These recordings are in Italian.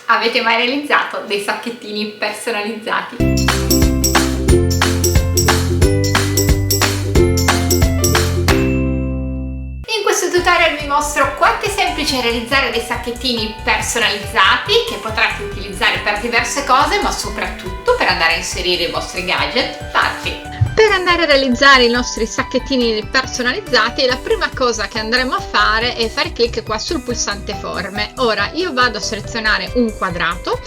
Avete mai realizzato dei sacchettini personalizzati? In questo tutorial vi mostro quanto è semplice realizzare dei sacchettini personalizzati che potrete utilizzare per diverse cose, ma soprattutto per andare a inserire i vostri gadget. Parti! Per andare a realizzare i nostri sacchettini personalizzati, la prima cosa che andremo a fare è fare clic qua sul pulsante forme. Ora io vado a selezionare un quadrato.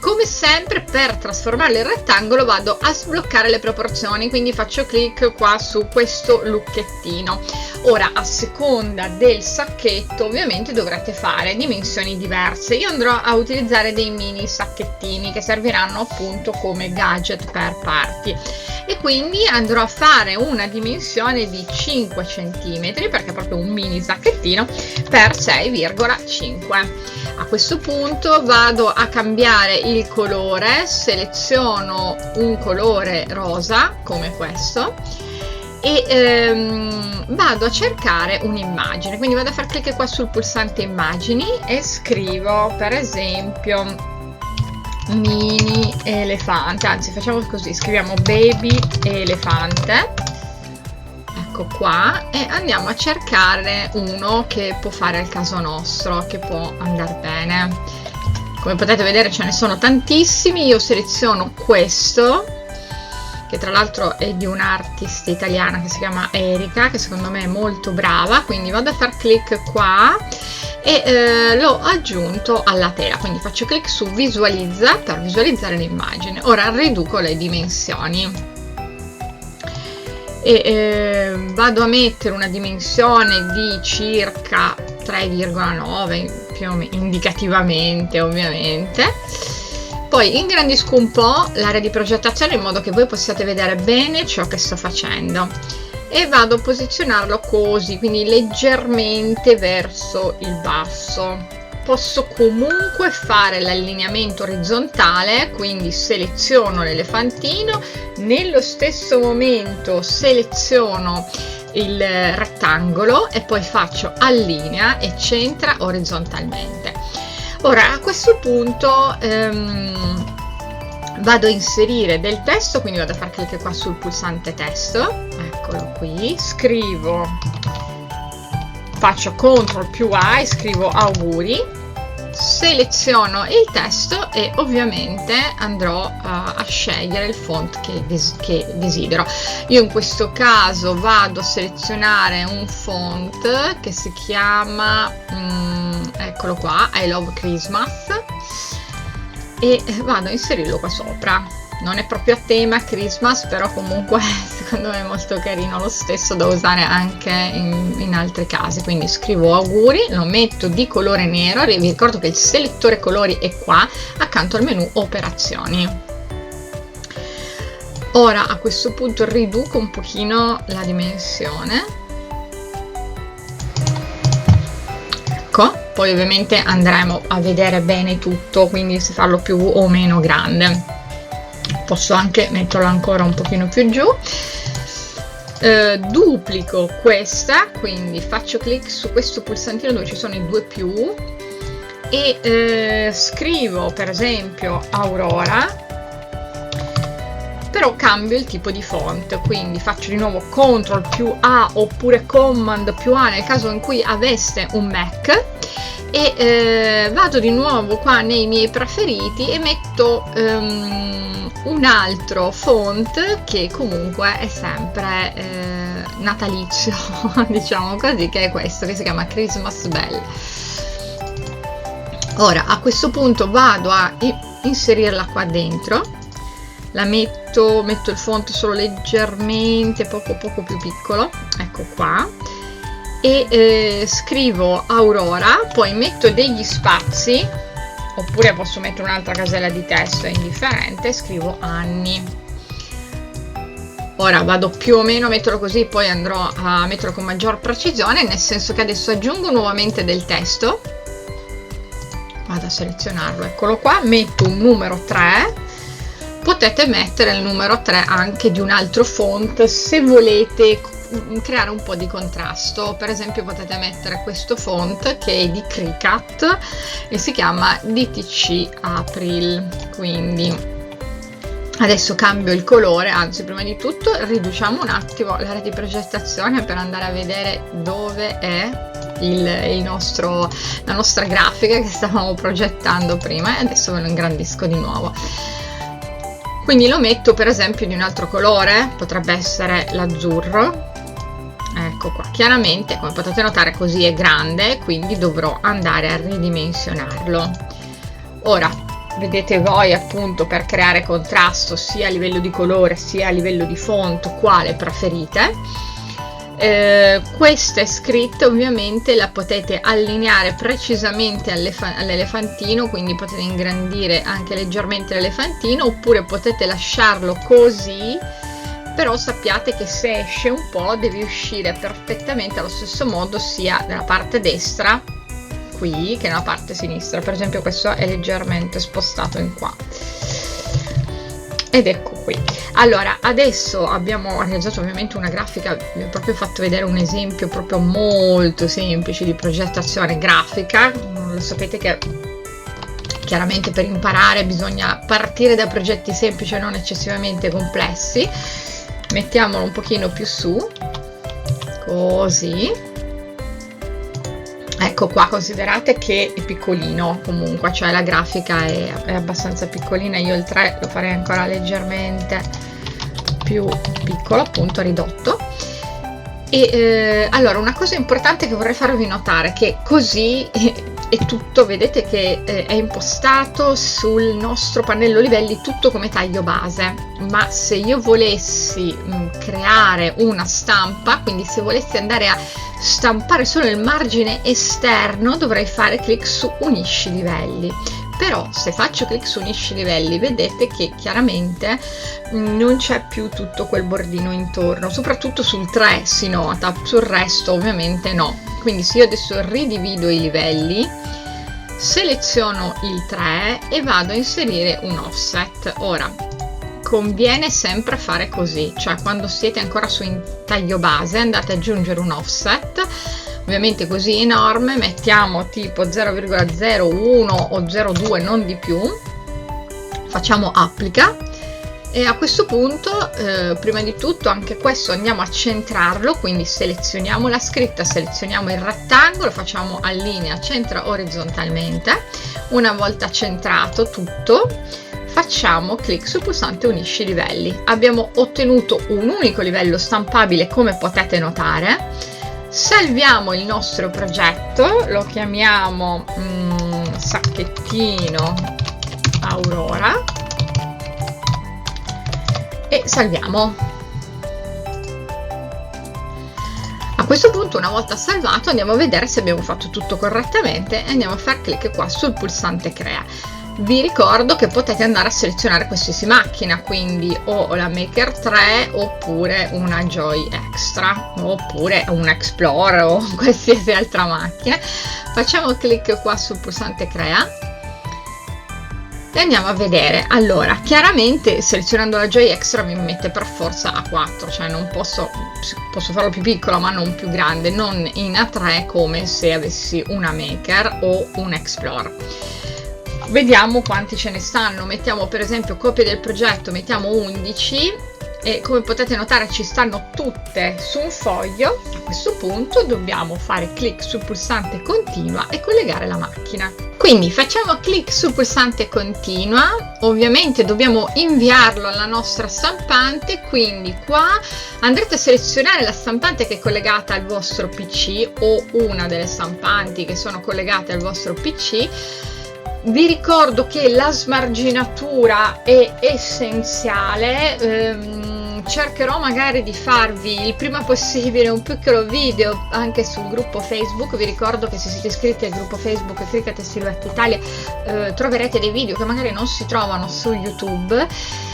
Come sempre, per trasformarlo in rettangolo vado a sbloccare le proporzioni, quindi faccio clic qua su questo lucchettino. Ora, a seconda del sacchetto ovviamente dovrete fare dimensioni diverse. Io andrò a utilizzare dei mini sacchettini che serviranno appunto come gadget per parti, e quindi andrò a fare una dimensione di 5 cm perché è proprio un mini sacchettino per 6,5. A questo punto vado a cambiare il colore, seleziono un colore rosa come questo e vado a cercare un'immagine, quindi vado a far clic qua sul pulsante immagini e scrivo per esempio mini elefante, anzi facciamo così, scriviamo baby elefante, ecco qua, e andiamo a cercare uno che può fare il caso nostro, che può andare bene. Come potete vedere ce ne sono tantissimi. Io seleziono questo, che tra l'altro è di un'artista italiana che si chiama Erika, che secondo me è molto brava, quindi vado a far clic qua e l'ho aggiunto alla tela, quindi faccio clic su visualizza per visualizzare l'immagine. Ora riduco le dimensioni e vado a mettere una dimensione di circa 3,9 più o meno, indicativamente ovviamente. Poi ingrandisco un po' l'area di progettazione in modo che voi possiate vedere bene ciò che sto facendo e vado a posizionarlo così, quindi leggermente verso il basso. Posso comunque fare l'allineamento orizzontale, quindi seleziono l'elefantino, nello stesso momento seleziono il rettangolo e poi faccio allinea e centra orizzontalmente. Ora a questo punto vado a inserire del testo, quindi vado a far clic qua sul pulsante testo, eccolo qui, scrivo, faccio CTRL più A e scrivo auguri, seleziono il testo e ovviamente andrò a scegliere il font che desidero. Io in questo caso vado a selezionare un font che si chiama eccolo qua, I Love Christmas, e vado a inserirlo qua sopra. Non è proprio a tema Christmas, però comunque secondo me è molto carino lo stesso da usare anche in altri casi. Quindi scrivo auguri, lo metto di colore nero, vi ricordo che il selettore colori è qua accanto al menu operazioni. Ora a questo punto riduco un pochino la dimensione, ecco, poi ovviamente andremo a vedere bene tutto, quindi se farlo più o meno grande. Posso anche metterlo ancora un pochino più giù, duplico questa, quindi faccio clic su questo pulsantino dove ci sono i due più e scrivo per esempio Aurora, però cambio il tipo di font, quindi faccio di nuovo CTRL più A oppure Command più A nel caso in cui aveste un Mac, e vado di nuovo qua nei miei preferiti e metto un altro font che comunque è sempre natalizio diciamo così, che è questo che si chiama Christmas Bell. Ora a questo punto vado a inserirla qua dentro, la metto il font solo leggermente poco più piccolo, ecco qua, e scrivo Aurora, poi metto degli spazi oppure posso mettere un'altra casella di testo, è indifferente, scrivo anni. Ora vado più o meno a metterlo così, poi andrò a metterlo con maggior precisione, nel senso che adesso aggiungo nuovamente del testo, vado a selezionarlo, eccolo qua, metto un numero 3, potete mettere il numero 3 anche di un altro font se volete creare un po' di contrasto. Per esempio potete mettere questo font che è di Cricut e si chiama DTC April, quindi adesso cambio il colore, anzi prima di tutto riduciamo un attimo l'area di progettazione per andare a vedere dove è la nostra grafica che stavamo progettando prima, e adesso ve lo ingrandisco di nuovo. Quindi lo metto per esempio di un altro colore, potrebbe essere l'azzurro, ecco qua. Chiaramente, come potete notare, così è grande, quindi dovrò andare a ridimensionarlo. Ora vedete voi appunto, per creare contrasto sia a livello di colore sia a livello di font, quale preferite. Queste scritte ovviamente la potete allineare precisamente all'elefantino, quindi potete ingrandire anche leggermente l'elefantino, oppure potete lasciarlo così, però sappiate che se esce un po' deve uscire perfettamente allo stesso modo sia nella parte destra qui che nella parte sinistra. Per esempio questo è leggermente spostato in qua, ed ecco qui. Allora, adesso abbiamo realizzato ovviamente una grafica, vi ho proprio fatto vedere un esempio proprio molto semplice di progettazione grafica. Lo sapete che chiaramente per imparare bisogna partire da progetti semplici e non eccessivamente complessi. Mettiamolo un pochino più su, così. Ecco qua, considerate che è piccolino comunque, cioè la grafica è abbastanza piccolina. Io il 3 lo farei ancora leggermente più piccolo, appunto ridotto. E allora, una cosa importante che vorrei farvi notare, che così è tutto, vedete che è impostato sul nostro pannello livelli tutto come taglio base, ma se io volessi creare una stampa, quindi se volessi andare a stampare solo il margine esterno, dovrei fare clic su unisci livelli. Però se faccio clic su unisci livelli, vedete che chiaramente non c'è più tutto quel bordino intorno, soprattutto sul 3 si nota, sul resto ovviamente no. Quindi se io adesso ridivido i livelli, seleziono il 3 e vado a inserire un offset. Ora, conviene sempre fare così, cioè quando siete ancora su taglio base andate ad aggiungere un offset, ovviamente così enorme, mettiamo tipo 0,01 o 0,2, non di più, facciamo applica, e a questo punto prima di tutto anche questo andiamo a centrarlo, quindi selezioniamo la scritta, selezioniamo il rettangolo, facciamo allinea, centra orizzontalmente. Una volta centrato tutto, facciamo clic sul pulsante unisci livelli. Abbiamo ottenuto un unico livello stampabile, come potete notare. Salviamo il nostro progetto, lo chiamiamo sacchettino Aurora e salviamo. A questo punto, una volta salvato, andiamo a vedere se abbiamo fatto tutto correttamente e andiamo a fare clic qua sul pulsante crea. Vi ricordo che potete andare a selezionare qualsiasi macchina, quindi o la Maker 3 oppure una Joy Extra oppure un Explorer o qualsiasi altra macchina. Facciamo clic qua sul pulsante crea e andiamo a vedere. Allora, chiaramente selezionando la Joy Extra mi mette per forza a 4, cioè non posso farlo più piccolo ma non più grande, non in A3 come se avessi una Maker o un Explorer. Vediamo quanti ce ne stanno. Mettiamo per esempio copie del progetto, mettiamo 11 e come potete notare ci stanno tutte su un foglio. A questo punto dobbiamo fare clic sul pulsante continua e collegare la macchina. Quindi facciamo clic sul pulsante continua, ovviamente dobbiamo inviarlo alla nostra stampante, quindi qua andrete a selezionare la stampante che è collegata al vostro PC o una delle stampanti che sono collegate al vostro PC. Vi ricordo che la smarginatura è essenziale, cercherò magari di farvi il prima possibile un piccolo video anche sul gruppo Facebook. Vi ricordo che se siete iscritti al gruppo Facebook Cricut e Silhouette Italia troverete dei video che magari non si trovano su YouTube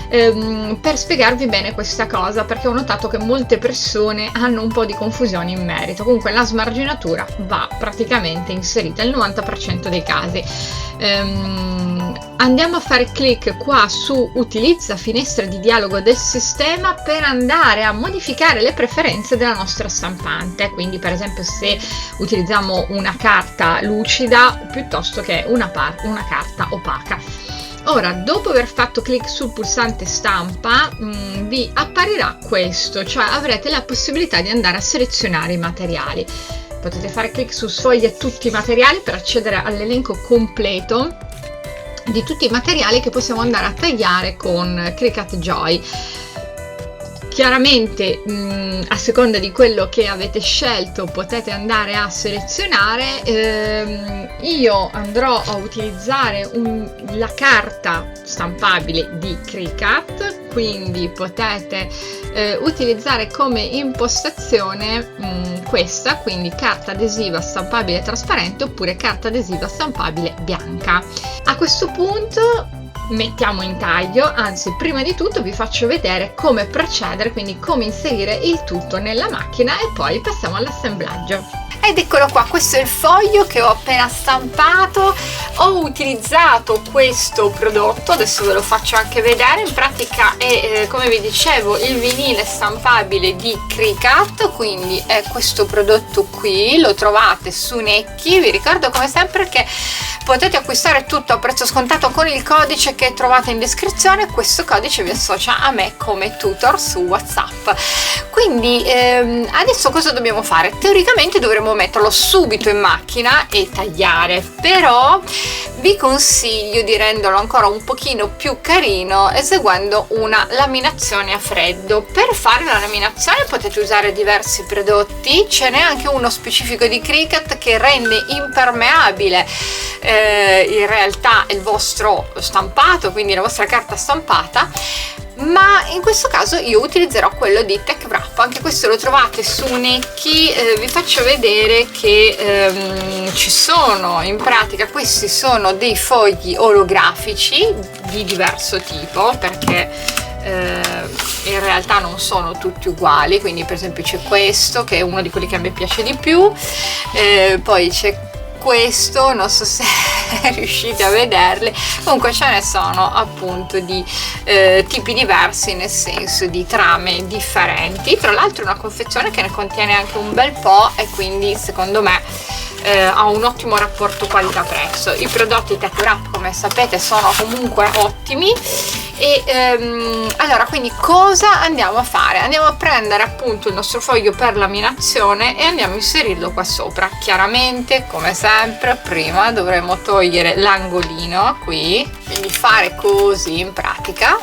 per spiegarvi bene questa cosa, perché ho notato che molte persone hanno un po' di confusione in merito. Comunque la smarginatura va praticamente inserita nel 90% dei casi. Andiamo a fare clic qua su utilizza finestra di dialogo del sistema per andare a modificare le preferenze della nostra stampante, quindi per esempio se utilizziamo una carta lucida piuttosto che una carta opaca. Ora, dopo aver fatto clic sul pulsante stampa, vi apparirà questo, cioè avrete la possibilità di andare a selezionare i materiali. Potete fare clic su sfoglia tutti i materiali per accedere all'elenco completo di tutti i materiali che possiamo andare a tagliare con Cricut Joy. Chiaramente a seconda di quello che avete scelto potete andare a selezionare. Io andrò a utilizzare la carta stampabile di Cricut, quindi potete utilizzare come impostazione questa, quindi carta adesiva stampabile trasparente oppure carta adesiva stampabile bianca. A questo punto mettiamo in taglio, anzi prima di tutto vi faccio vedere come procedere, quindi come inserire il tutto nella macchina e poi passiamo all'assemblaggio. Ed eccolo qua, questo è il foglio che ho appena stampato. Ho utilizzato questo prodotto, adesso ve lo faccio anche vedere. In pratica è come vi dicevo il vinile stampabile di Cricut, quindi è questo prodotto qui, lo trovate su Necchi. Vi ricordo come sempre che potete acquistare tutto a prezzo scontato con il codice che trovate in descrizione. Questo codice vi associa a me come tutor su WhatsApp. Quindi adesso cosa dobbiamo fare? Teoricamente dovremmo metterlo subito in macchina e tagliare, però vi consiglio di renderlo ancora un pochino più carino eseguendo una laminazione a freddo. Per fare la laminazione potete usare diversi prodotti, ce n'è anche uno specifico di Cricut che rende impermeabile in realtà il vostro stampato, quindi la vostra carta stampata, ma in questo caso io utilizzerò quello di Tech Wrap. Anche questo lo trovate su Necchi. Vi faccio vedere che ci sono, in pratica questi sono dei fogli olografici di diverso tipo, perché in realtà non sono tutti uguali, quindi per esempio c'è questo che è uno di quelli che a me piace di più, poi c'è questo, non so se riuscite a vederli, comunque ce ne sono appunto di tipi diversi, nel senso di trame differenti. Tra l'altro è una confezione che ne contiene anche un bel po' e quindi secondo me ha un ottimo rapporto qualità-prezzo. I prodotti Tech Wrap, come sapete, sono comunque ottimi. E allora, quindi cosa andiamo a fare? Andiamo a prendere appunto il nostro foglio per laminazione e andiamo a inserirlo qua sopra. Chiaramente, come sempre, prima dovremo togliere l'angolino qui, quindi fare così in pratica.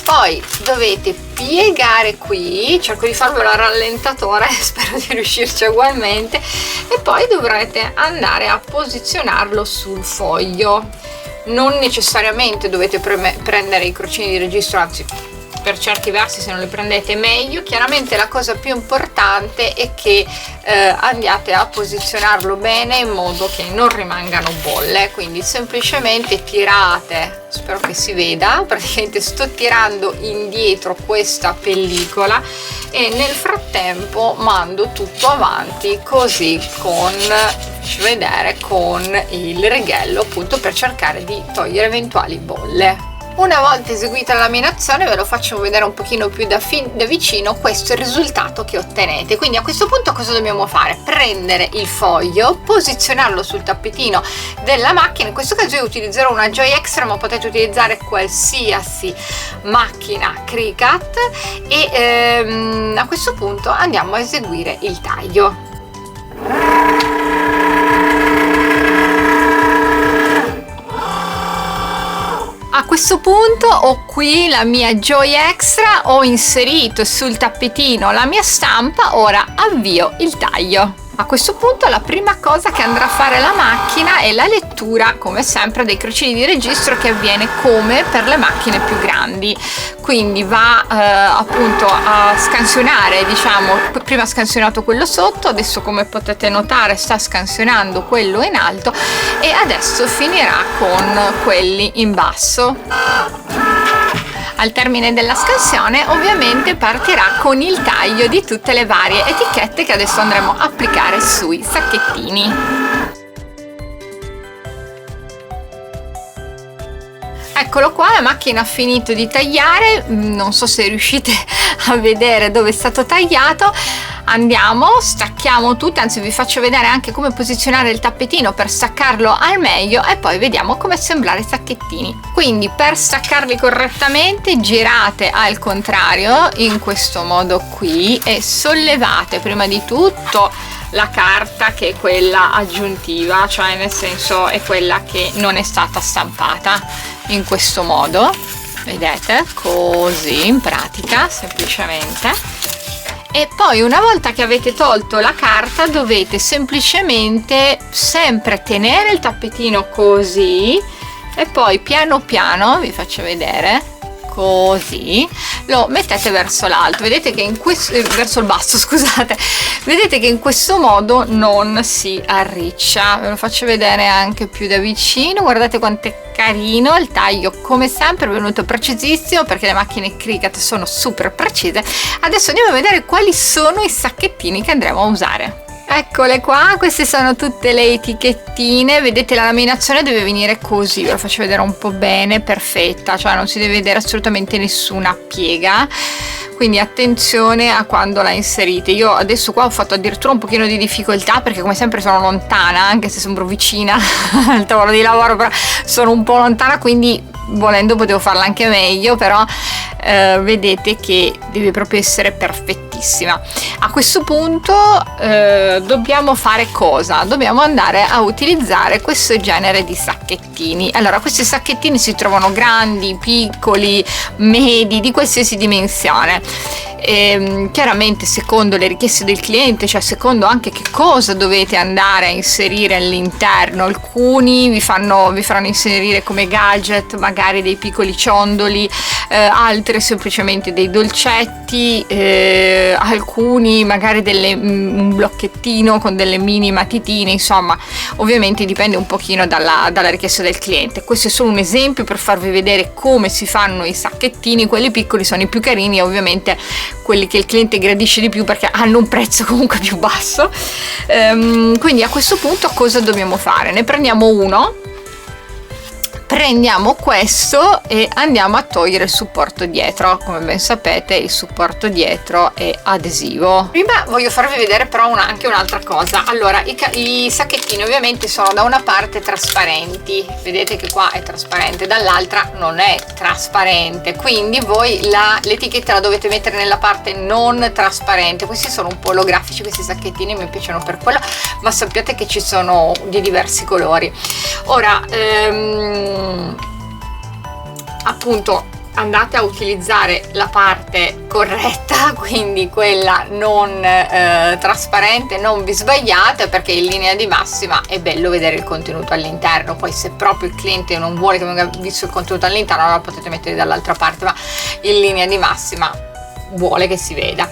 Poi dovete piegare qui, cerco di farvelo a rallentatore, spero di riuscirci ugualmente, e poi dovrete andare a posizionarlo sul foglio. Non necessariamente dovete prendere i crocini di registro, anzi per certi versi se non le prendete meglio. Chiaramente la cosa più importante è che andiate a posizionarlo bene in modo che non rimangano bolle, quindi semplicemente tirate, spero che si veda, praticamente sto tirando indietro questa pellicola e nel frattempo mando tutto avanti così faccio vedere con il righello, appunto per cercare di togliere eventuali bolle. Una volta eseguita la laminazione ve lo faccio vedere un pochino più da vicino. Questo è il risultato che ottenete. Quindi a questo punto cosa dobbiamo fare? Prendere il foglio, posizionarlo sul tappetino della macchina. In questo caso io utilizzerò una Joy Extra, ma potete utilizzare qualsiasi macchina Cricut, e a questo punto andiamo a eseguire il taglio. A questo punto ho qui la mia Joy Extra, ho inserito sul tappetino la mia stampa, ora avvio il taglio. A questo punto la prima cosa che andrà a fare la macchina è la lettura, come sempre, dei crocini di registro, che avviene come per le macchine più grandi. Quindi va appunto a scansionare, diciamo, prima ha scansionato quello sotto, adesso come potete notare sta scansionando quello in alto e adesso finirà con quelli in basso. Al termine della scansione ovviamente partirà con il taglio di tutte le varie etichette che adesso andremo a applicare sui sacchettini. Eccolo qua, la macchina ha finito di tagliare, non so se riuscite a vedere dove è stato tagliato. Andiamo, stacchiamo tutto, anzi vi faccio vedere anche come posizionare il tappetino per staccarlo al meglio e poi vediamo come assemblare i sacchettini. Quindi per staccarli correttamente girate al contrario in questo modo qui e sollevate prima di tutto la carta, che è quella aggiuntiva, cioè nel senso è quella che non è stata stampata, in questo modo, vedete, così in pratica, semplicemente. E poi una volta che avete tolto la carta dovete semplicemente sempre tenere il tappetino così e poi piano piano, vi faccio vedere, così lo mettete verso l'alto, vedete che in questo, verso il basso, scusate, vedete che in questo modo non si arriccia. Ve lo faccio vedere anche più da vicino, guardate quanto è carino il taglio, come sempre è venuto precisissimo perché le macchine Cricut sono super precise. Adesso andiamo a vedere quali sono i sacchettini che andremo a usare. Eccole qua, queste sono tutte le etichettine, vedete la laminazione deve venire così, ve lo faccio vedere un po' bene, perfetta, cioè non si deve vedere assolutamente nessuna piega, quindi attenzione a quando la inserite. Io adesso qua ho fatto addirittura un pochino di difficoltà perché come sempre sono lontana, anche se sembro vicina al tavolo di lavoro, però sono un po' lontana, quindi volendo potevo farla anche meglio, però vedete che deve proprio essere perfettissima. A questo punto dobbiamo fare cosa? Dobbiamo andare a utilizzare questo genere di sacchettini. Allora, questi sacchettini si trovano grandi, piccoli, medi, di qualsiasi dimensione. Chiaramente secondo le richieste del cliente, cioè secondo anche che cosa dovete andare a inserire all'interno. Alcuni vi faranno inserire come gadget magari dei piccoli ciondoli, altri semplicemente dei dolcetti, alcuni magari un blocchettino con delle mini matitine, insomma ovviamente dipende un pochino dalla richiesta del cliente. Questo è solo un esempio per farvi vedere come si fanno i sacchettini. Quelli piccoli sono i più carini e ovviamente quelli che il cliente gradisce di più perché hanno un prezzo comunque più basso. Quindi a questo punto cosa dobbiamo fare? Ne prendiamo uno, prendiamo questo e andiamo a togliere il supporto dietro. Come ben sapete il supporto dietro è adesivo. Prima voglio farvi vedere però anche un'altra cosa. Allora i sacchettini ovviamente sono da una parte trasparenti, vedete che qua è trasparente, dall'altra non è trasparente, quindi voi l'etichetta la dovete mettere nella parte non trasparente. Questi sono un po' olografici, questi sacchettini mi piacciono per quello, ma sappiate che ci sono di diversi colori. Ora appunto andate a utilizzare la parte corretta, quindi quella non trasparente, non vi sbagliate perché in linea di massima è bello vedere il contenuto all'interno. Poi se proprio il cliente non vuole che venga visto il contenuto all'interno, allora potete mettere dall'altra parte, ma in linea di massima vuole che si veda.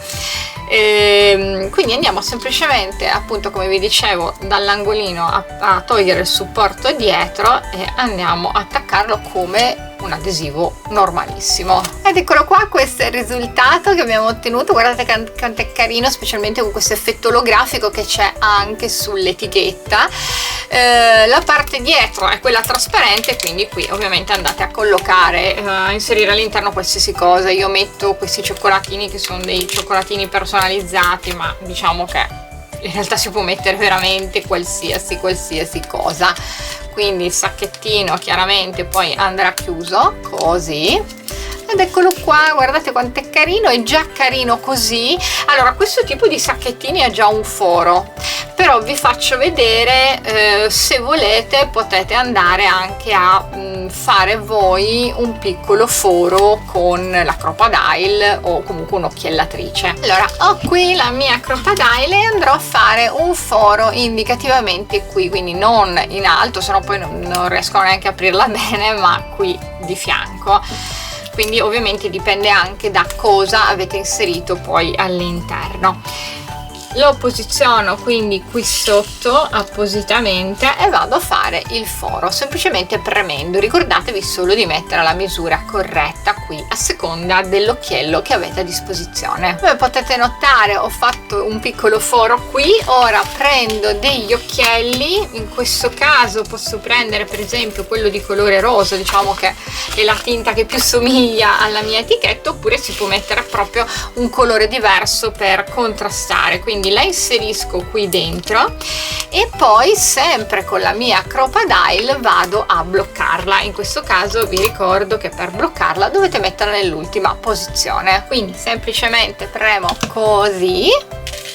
Quindi andiamo semplicemente, appunto come vi dicevo, dall'angolino a togliere il supporto dietro e andiamo a attaccarlo come un adesivo normalissimo. Ed eccolo qua, questo è il risultato che abbiamo ottenuto. Guardate quanto è carino, specialmente con questo effetto olografico che c'è anche sull'etichetta. La parte dietro è quella trasparente, quindi qui ovviamente andate a collocare, a inserire all'interno qualsiasi cosa. Io metto questi cioccolatini che sono dei cioccolatini personalizzati, ma diciamo che in realtà si può mettere veramente qualsiasi cosa. Quindi il sacchettino chiaramente poi andrà chiuso così. Ed eccolo qua, guardate quanto è carino, è già carino così. Allora, questo tipo di sacchettini ha già un foro, però vi faccio vedere, se volete potete andare anche a fare voi un piccolo foro con la crocodile o comunque un'occhiellatrice. Allora, ho qui la mia crocodile e andrò a fare un foro indicativamente qui, quindi non in alto, sennò poi non riesco neanche a aprirla bene, ma qui di fianco. Quindi ovviamente dipende anche da cosa avete inserito poi all'interno. lo posiziono quindi qui sotto appositamente e vado a fare il foro semplicemente premendo. Ricordatevi solo di mettere la misura corretta qui a seconda dell'occhiello che avete a disposizione. Come potete notare ho fatto un piccolo foro qui. Ora prendo degli occhielli, in questo caso posso prendere per esempio quello di colore rosa, diciamo che è la tinta che più somiglia alla mia etichetta, oppure si può mettere proprio un colore diverso per contrastare. Quindi la inserisco qui dentro e poi sempre con la mia Crop-A-Dile vado a bloccarla. In questo caso vi ricordo che per bloccarla dovete metterla nell'ultima posizione, quindi semplicemente premo così,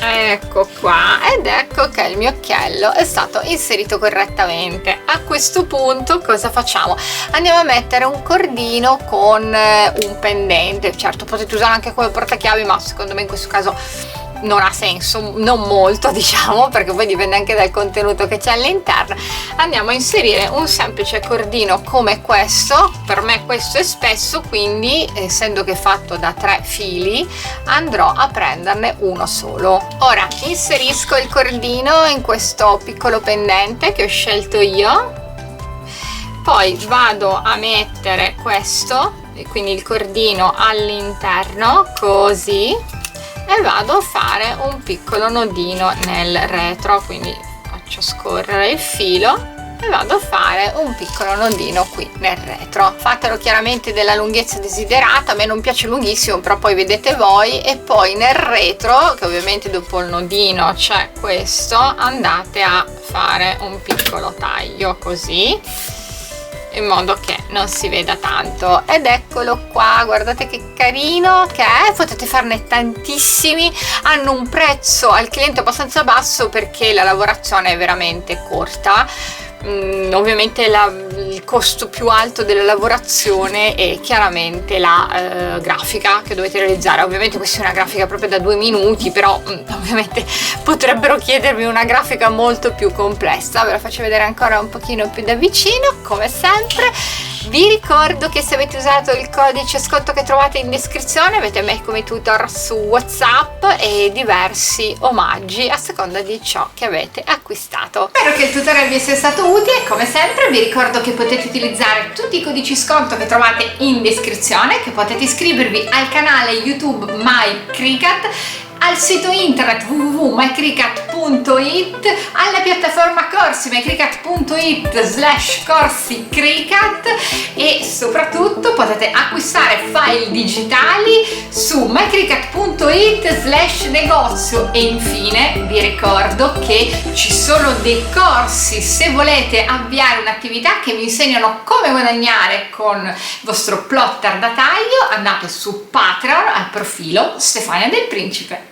ecco qua, ed ecco che il mio occhiello è stato inserito correttamente. A questo punto cosa facciamo? Andiamo a mettere un cordino con un pendente. Certo, potete usare anche come portachiavi, ma secondo me in questo caso non ha senso, non molto, diciamo, perché poi dipende anche dal contenuto che c'è all'interno. Andiamo a inserire un semplice cordino come questo. Per me questo è spesso, quindi essendo che è fatto da 3 fili andrò a prenderne uno solo. Ora inserisco il cordino in questo piccolo pendente che ho scelto io, poi vado a mettere questo, quindi il cordino all'interno così, e vado a fare un piccolo nodino nel retro, quindi faccio scorrere il filo e vado a fare un piccolo nodino qui nel retro. Fatelo chiaramente della lunghezza desiderata, a me non piace lunghissimo, però poi vedete voi. E poi nel retro, che ovviamente dopo il nodino c'è questo, andate a fare un piccolo taglio così, in modo che non si veda tanto. Ed eccolo qua, guardate che carino che è, potete farne tantissimi, hanno un prezzo al cliente abbastanza basso perché la lavorazione è veramente corta. Ovviamente il costo più alto della lavorazione è chiaramente la grafica che dovete realizzare. Ovviamente questa è una grafica proprio da 2 minuti, però ovviamente potrebbero chiedervi una grafica molto più complessa. Ve la faccio vedere ancora un pochino più da vicino. Come sempre vi ricordo che se avete usato il codice sconto che trovate in descrizione avete me come tutor su WhatsApp e diversi omaggi a seconda di ciò che avete acquistato. Spero che il tutorial vi sia stato utile. Come sempre vi ricordo che potete utilizzare tutti i codici sconto che trovate in descrizione, che potete iscrivervi al canale YouTube My Cricut, al sito internet www.mycricut.it, alla piattaforma corsi mycricut.it/corsi Cricut, e soprattutto potete acquistare file digitali su mycricut.it/negozio. E infine vi ricordo che ci sono dei corsi se volete avviare un'attività che vi insegnano come guadagnare con il vostro plotter da taglio. Andate su Patreon al profilo Stefania Del Principe.